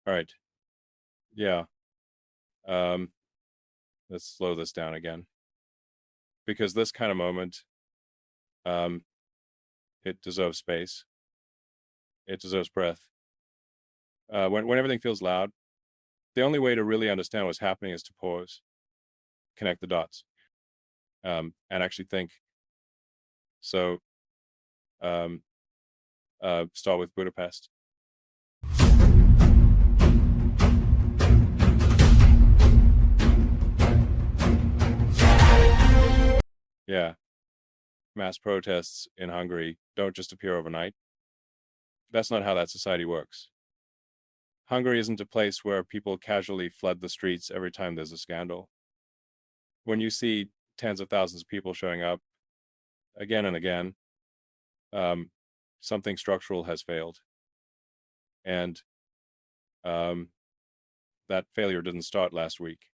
All right. Yeah. Um, let's slow this down again because this kind of moment, um, it deserves space. It deserves breath. When everything feels loud, the only way to really understand what's happening is to pause, connect the dots, and actually think. So, um, start with Budapest. Yeah, mass protests in Hungary don't just appear overnight. That's not how that society works. Hungary isn't a place where people casually flood the streets every time there's a scandal. When you see tens of thousands of people showing up again and again, um, something structural has failed. And um, that failure didn't start last week.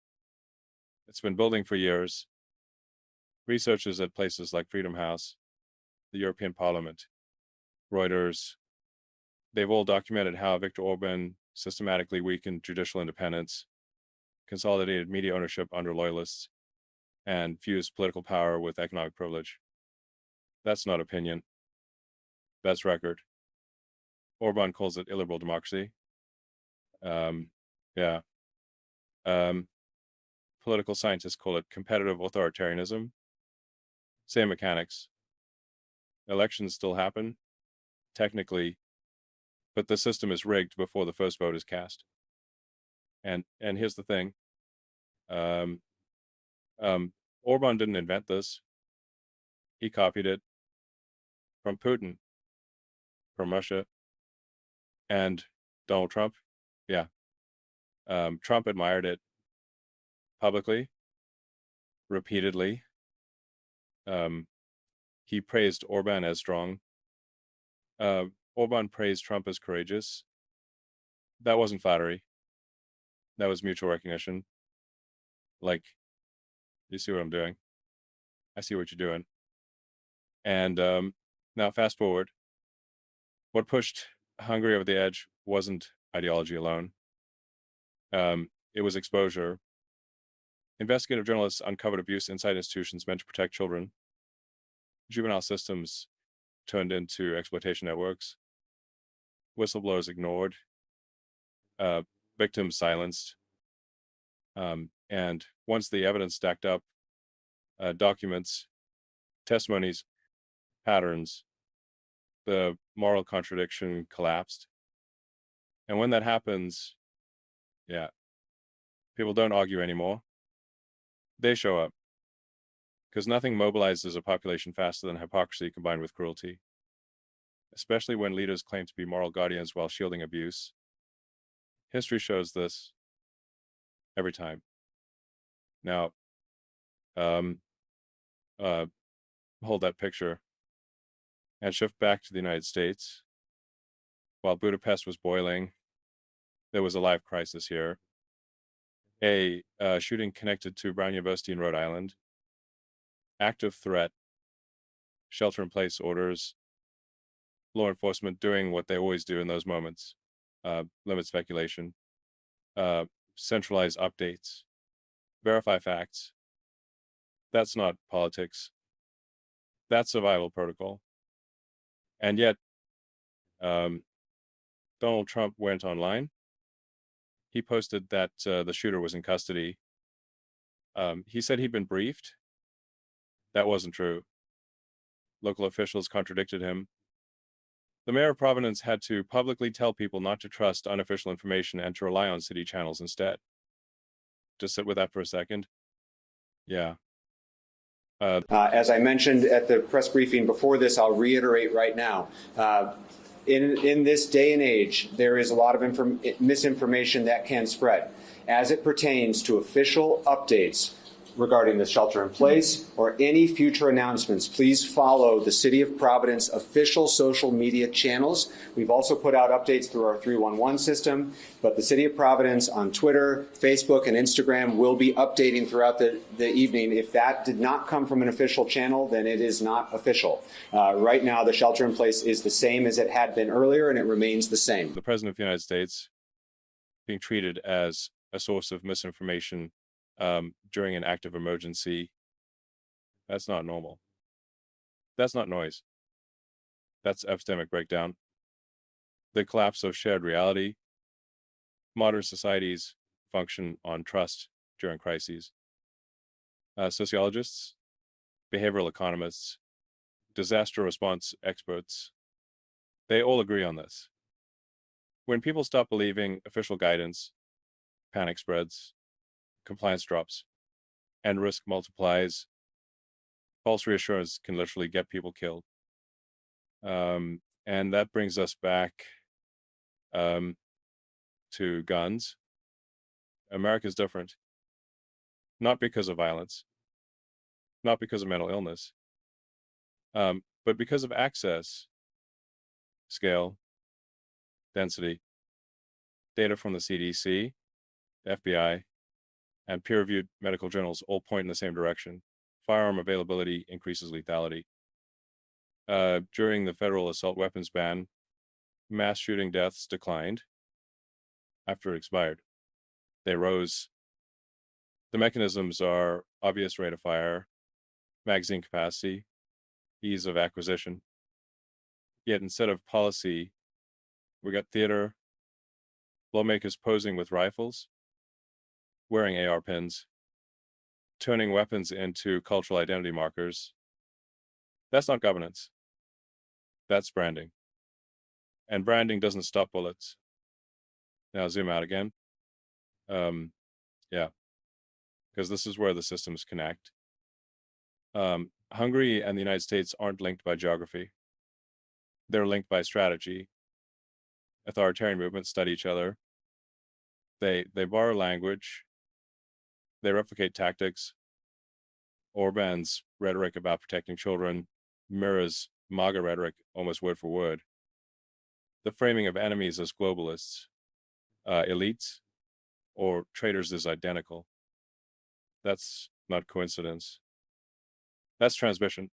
It's been building for years. Researchers at places like Freedom House, the European Parliament, Reuters, they've all documented how Viktor Orban systematically weakened judicial independence, consolidated media ownership under loyalists, and fused political power with economic privilege. That's not opinion. That's record. Orban calls it illiberal democracy. Um, yeah. Um, Political scientists call it competitive authoritarianism. Same mechanics. Elections still happen, technically, but the system is rigged before the first vote is cast. And here's the thing. Um, Orban didn't invent this. He copied it from Putin, from Russia, and Donald Trump. Yeah. Trump admired it publicly, repeatedly. He praised Orban as strong. Orban praised Trump as courageous. That wasn't flattery. That was mutual recognition. Like, you see what I'm doing? I see what you're doing. And now, fast forward. What pushed Hungary over the edge wasn't ideology alone. It was exposure. Investigative journalists uncovered abuse inside institutions meant to protect children. Juvenile systems turned into exploitation networks. Whistleblowers ignored. Victims silenced. And once the evidence stacked up, documents, testimonies, patterns, the moral contradiction collapsed. And when that happens, yeah, people don't argue anymore. They show up. Because nothing mobilizes a population faster than hypocrisy combined with cruelty, especially when leaders claim to be moral guardians while shielding abuse. History shows this every time. Now, hold that picture and shift back to the United States. While Budapest was boiling, there was a live crisis here. A shooting connected to Brown University in Rhode Island. Active threat, shelter-in-place orders, law enforcement doing what they always do in those moments, limit speculation, centralize updates, verify facts. That's not politics. That's survival protocol. And yet, Donald Trump went online. He posted that the shooter was in custody. He said he'd been briefed. That wasn't true. Local officials contradicted him. The mayor of Providence had to publicly tell people not to trust unofficial information and to rely on city channels instead. Just sit with that for a second. Yeah. As I mentioned at the press briefing before this, I'll reiterate right now. In this day and age, there is a lot of misinformation that can spread as it pertains to official updates regarding the shelter in place or any future announcements. Please follow the City of Providence official social media channels. We've also put out updates through our 311 system, but the City of Providence on Twitter, Facebook, and Instagram will be updating throughout the evening. If that did not come from an official channel, then it is not official. Right now, the shelter in place is the same as it had been earlier, and it remains the same. The President of the United States being treated as a source of misinformation during an active emergency. That's not normal. That's not noise. That's epistemic breakdown. The collapse of shared reality. Modern societies function on trust during crises. Sociologists, behavioral economists, disaster response experts, they all agree on this. When people stop believing official guidance, panic spreads, compliance drops, and risk multiplies. False reassurance can literally get people killed. And that brings us back to guns. America's different, not because of violence, not because of mental illness, but because of access, scale, density. Data from the CDC, the FBI, and peer-reviewed medical journals all point in the same direction. Firearm availability increases lethality. During the federal assault weapons ban, mass shooting deaths declined after it expired. They rose. The mechanisms are obvious rate of fire, magazine capacity, ease of acquisition. Yet instead of policy, we got theater, lawmakers posing with rifles, wearing AR pins, turning weapons into cultural identity markers. That's not governance. That's branding. And branding doesn't stop bullets. Now zoom out again. Yeah, because this is where the systems connect. Hungary and the United States aren't linked by geography. They're linked by strategy. Authoritarian movements study each other. They borrow language. They replicate tactics. Orban's rhetoric about protecting children mirrors MAGA rhetoric almost word for word. The framing of enemies as globalists, elites, or traitors is identical. That's not coincidence. That's transmission.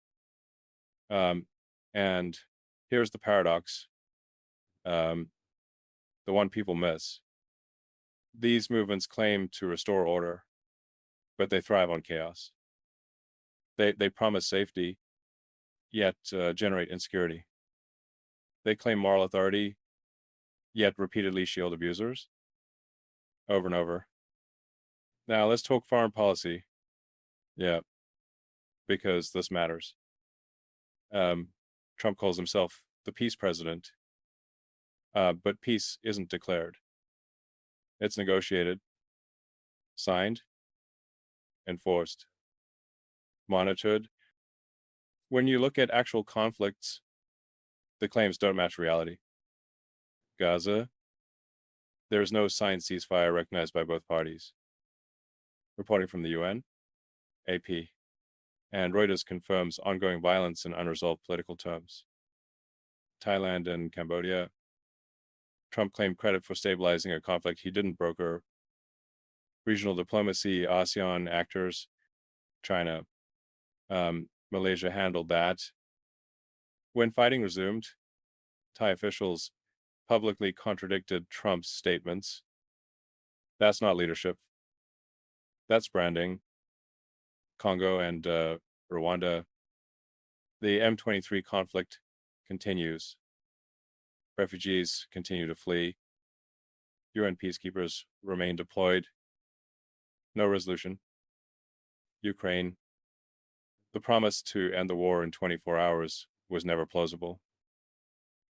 And here's the paradox, the one people miss. These movements claim to restore order, but they thrive on chaos. They promise safety, yet generate insecurity. They claim moral authority, yet repeatedly shield abusers over and over. Now let's talk foreign policy. Yeah, because this matters. Trump calls himself the peace president, but peace isn't declared. It's negotiated, signed, enforced, monitored. When you look at actual conflicts, the claims don't match reality. Gaza, there is no signed ceasefire recognized by both parties. Reporting from the UN, AP, and Reuters confirms ongoing violence in unresolved political terms. Thailand and Cambodia, Trump claimed credit for stabilizing a conflict he didn't broker. Regional diplomacy, ASEAN actors, China, Malaysia handled that. When fighting resumed, Thai officials publicly contradicted Trump's statements. That's not leadership. That's branding. Congo and Rwanda. The M23 conflict continues. Refugees continue to flee. UN peacekeepers remain deployed. No resolution. Ukraine. The promise to end the war in 24 hours was never plausible.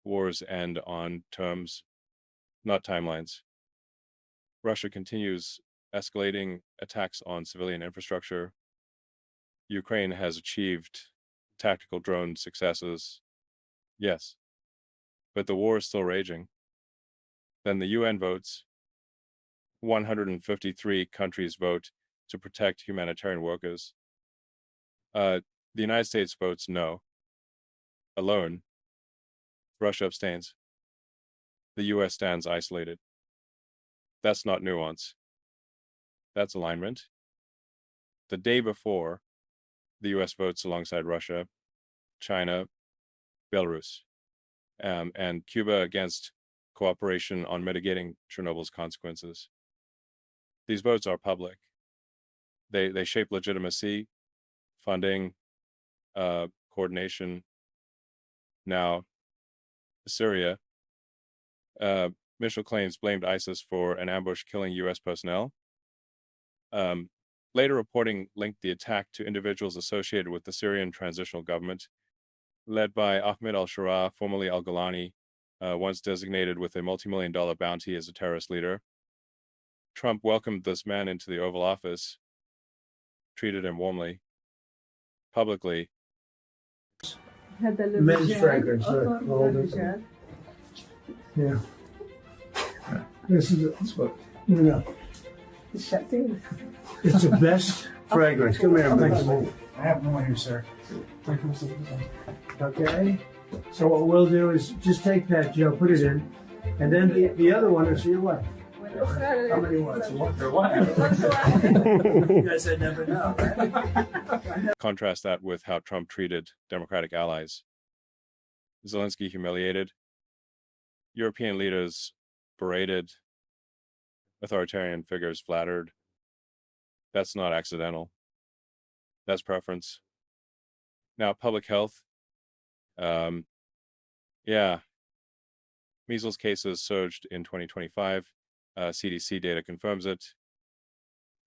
Wars end on terms, not timelines. Russia continues escalating attacks on civilian infrastructure. Ukraine has achieved tactical drone successes. Yes, but the war is still raging. Then the UN votes. 153 countries vote to protect humanitarian workers. The United States votes no. Alone. Russia abstains. The US stands isolated. That's not nuance. That's alignment. The day before, the US votes alongside Russia, China, Belarus, and Cuba against cooperation on mitigating Chernobyl's consequences. These votes are public. They shape legitimacy, funding, coordination. Now, Syria. Initial claims blamed ISIS for an ambush killing U.S. personnel. Later reporting linked the attack to individuals associated with the Syrian transitional government, led by Ahmed al-Shara, formerly al-Golani, once designated with a multi-million-dollar bounty as a terrorist leader. Trump welcomed this man into the Oval Office, treated him warmly, publicly. Men's fragrance, yeah. This is what it's the best fragrance. Come here, man. I have no one here, sir. Okay. So what we'll do is just take that, Joe, put it in, and then the other one is for your wife. How many ones? You guys said never know, right? Contrast that with how Trump treated Democratic allies. Zelensky humiliated, European leaders berated, authoritarian figures flattered. That's not accidental. That's preference. Now, public health. Measles cases surged in 2025. CDC data confirms it.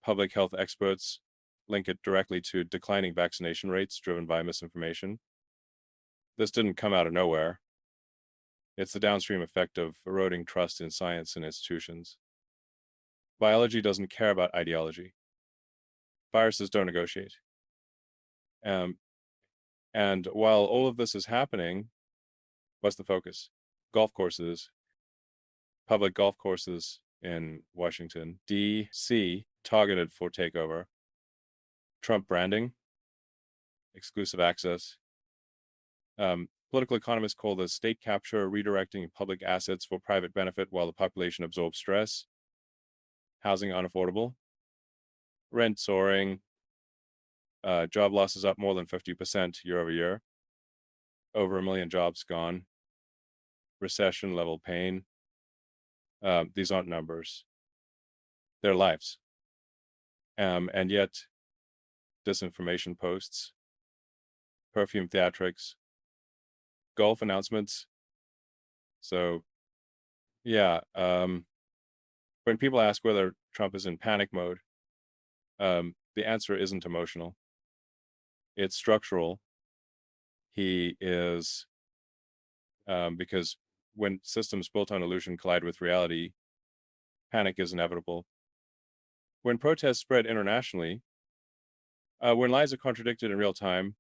Public health experts link it directly to declining vaccination rates driven by misinformation. This didn't come out of nowhere. It's the downstream effect of eroding trust in science and institutions. Biology doesn't care about ideology. Viruses don't negotiate. And while all of this is happening, what's the focus? Golf courses, public golf courses in Washington, D.C., targeted for takeover. Trump branding, exclusive access. Political economists call this state capture, redirecting public assets for private benefit while the population absorbs stress. Housing unaffordable. Rent soaring. Job losses up more than 50% year over year. Over 1 million jobs gone. Recession level pain. These aren't numbers. They're lives. And yet, disinformation posts, perfume theatrics, golf announcements. So, when people ask whether Trump is in panic mode, the answer isn't emotional. It's structural. He is, because when systems built on illusion collide with reality, panic is inevitable. When protests spread internationally, when lies are contradicted in real time,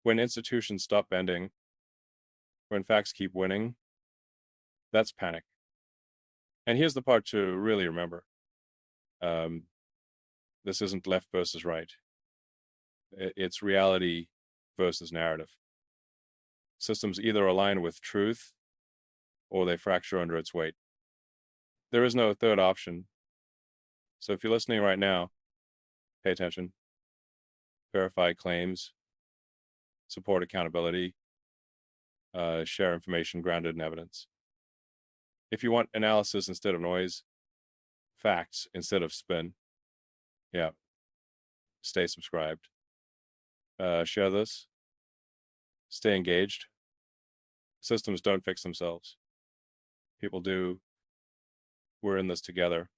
when institutions stop bending, when facts keep winning, that's panic. And here's the part to really remember. This isn't left versus right. It's reality versus narrative. Systems either align with truth or they fracture under its weight. There is no third option. So if you're listening right now, pay attention. Verify claims. Support accountability. Share information grounded in evidence. If you want analysis instead of noise, facts instead of spin, stay subscribed. Share this. Stay engaged. Systems don't fix themselves. People do. We're in this together.